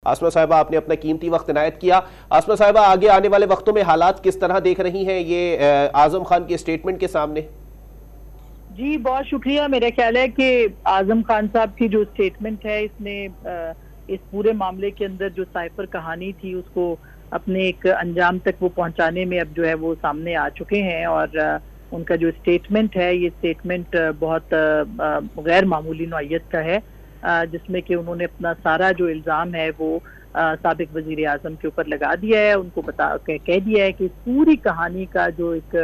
आसमा साहिबा, आपने अपना कीमती वक्त इनायत किया। आसमा साहिबा, आगे आने वाले वक्तों में हालात किस तरह देख रही हैं ये आजम खान के स्टेटमेंट के सामने? जी बहुत शुक्रिया। मेरा ख्याल है कि आजम खान साहब की जो स्टेटमेंट है, इसने इस पूरे मामले के अंदर जो साइफर कहानी थी उसको अपने एक अंजाम तक वो पहुंचाने में अब जो है वो सामने आ चुके हैं। और उनका जो स्टेटमेंट है, ये स्टेटमेंट बहुत गैर मामूली नौइयत का है, जिसमें कि उन्होंने अपना सारा जो इल्ज़ाम है वो साबिक वजीर आजम के ऊपर लगा दिया है। उनको कह दिया है कि पूरी कहानी का जो एक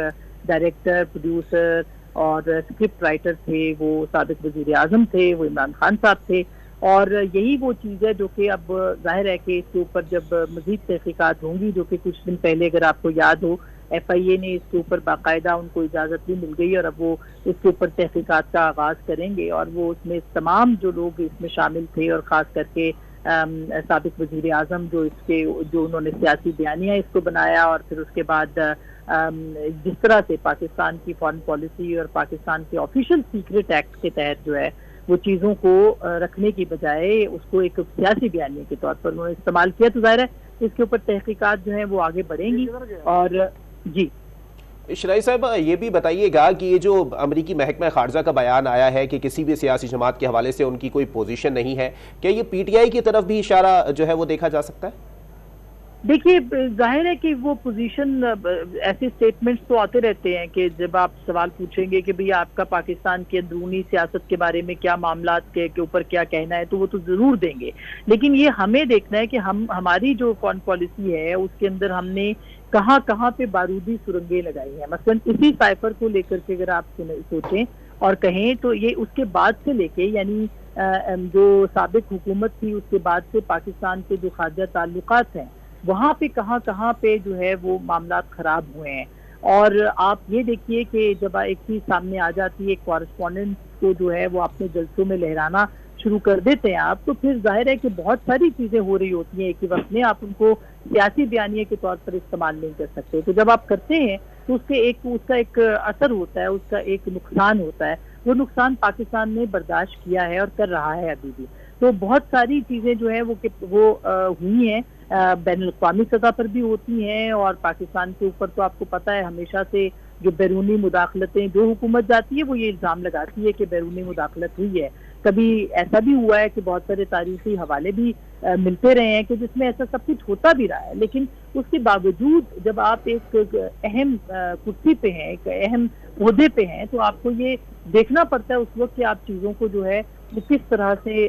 डायरेक्टर, प्रोड्यूसर और स्क्रिप्ट राइटर थे वो साबिक वजीर आजम थे, वो इमरान खान साहब थे। और यही वो चीज़ है जो कि अब जाहिर है कि इसके ऊपर जब मजीद तहकीकात होंगी, जो कि कुछ दिन पहले अगर आपको याद हो FIA ने इसके ऊपर बाकायदा उनको इजाज़त भी मिल गई और अब वो इसके ऊपर तहकीकात का आगाज़ करेंगे। और वो उसमें तमाम जो लोग इसमें शामिल थे और ख़ास करके साबिक वजीर आजम जो उन्होंने सियासी बयानिया इसको बनाया, और फिर उसके बाद जिस तरह से पाकिस्तान की फॉरेन पॉलिसी और पाकिस्तान के ऑफिशियल सीक्रेट एक्ट के तहत जो है वो चीज़ों को रखने की बजाय उसको एक सियासी बयानी के तौर पर उन्होंने इस्तेमाल किया, तो जाहिर है इसके ऊपर तहकीकात जो है वो आगे बढ़ेंगी। और जी शराई साहब, ये भी बताइएगा कि ये जो अमरीकी महकमा खारजा का बयान आया है कि किसी भी सियासी जमात के हवाले से उनकी कोई पोजीशन नहीं है, क्या ये PTI की तरफ भी इशारा जो है वो देखा जा सकता है? देखिए, जाहिर है कि वो पोजीशन, ऐसे स्टेटमेंट्स तो आते रहते हैं कि जब आप सवाल पूछेंगे कि भई आपका पाकिस्तान की अंदरूनी सियासत के बारे में क्या मामलात के ऊपर क्या कहना है, तो वो तो जरूर देंगे। लेकिन ये हमें देखना है कि हमारी जो फॉरेन पॉलिसी है उसके अंदर हमने कहाँ कहाँ पे बारूदी सुरंगें लगाई हैं। मसलन इसी साइफर को लेकर के अगर आप सोचें और कहें तो ये उसके बाद से लेके, यानी जो साबिक हुकूमत थी उसके बाद से पाकिस्तान के जो खारजा ताल्लुकात हैं वहाँ पे कहाँ कहाँ पे जो है वो मामलात खराब हुए हैं। और आप ये देखिए कि जब एक चीज़ सामने आ जाती है, कॉरेस्पॉन्डेंट को जो है वो अपने जलसों में लहराना शुरू कर देते हैं आप, तो फिर जाहिर है कि बहुत सारी चीज़ें हो रही होती हैं एक ही वक्त में, आप उनको सियासी बयानिए के तौर पर इस्तेमाल नहीं कर सकते। तो जब आप करते हैं तो उसका एक असर होता है, उसका एक नुकसान होता है। वो नुकसान पाकिस्तान ने बर्दाश्त किया है और कर रहा है अभी भी। तो बहुत सारी चीज़ें जो है वो हुई हैं, बैनुल-अक़वामी सतह पर भी होती हैं, और पाकिस्तान के ऊपर तो आपको पता है हमेशा से जो बैरूनी मुदाखलतें जो हुकूमत जाती है वो ये इल्ज़ाम लगाती है कि बैरूनी मुदाखलत हुई है। कभी ऐसा भी हुआ है कि बहुत सारे तारीखी हवाले भी मिलते रहे हैं कि जिसमें ऐसा सब कुछ होता भी रहा है। लेकिन उसके बावजूद जब आप एक अहम कुर्सी पे हैं, एक अहम ओहदे पे हैं, तो आपको ये देखना पड़ता है उस वक्त कि आप चीज़ों को जो है वो किस तरह से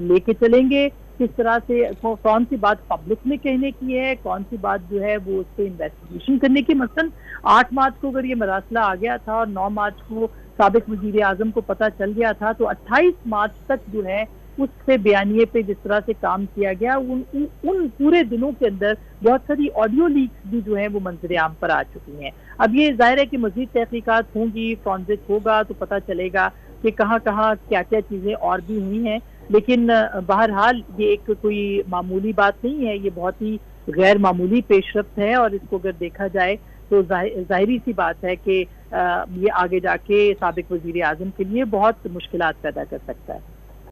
लेके चलेंगे, किस तरह से कौन सी बात पब्लिक में कहने की है, कौन सी बात जो है वो उस पर इन्वेस्टिगेशन करने की। मसलन 8 मार्च को अगर ये मरासला आ गया था और 9 मार्च को साबिक वजीर आजम को पता चल गया था, तो 28 मार्च तक जो है उस पे बयानिए पे जिस तरह से काम किया गया, उन पूरे दिनों के अंदर बहुत सारी ऑडियो लीक्स भी जो है वो मंजर आम पर आ चुकी हैं। अब ये जाहिर है कि मजीद तहकीकात होंगी, फॉरेंसिक होगा तो पता चलेगा कि कहाँ कहाँ क्या क्या चीज़ें और भी हुई हैं। लेकिन बहरहाल ये एक कोई मामूली बात नहीं है, ये बहुत ही गैर मामूली पेशरफ्त है। और इसको अगर देखा जाए तो जाहिरी सी बात है कि ये आगे जाके साबिक वजीर आजम के लिए बहुत मुश्किलात पैदा कर सकता है।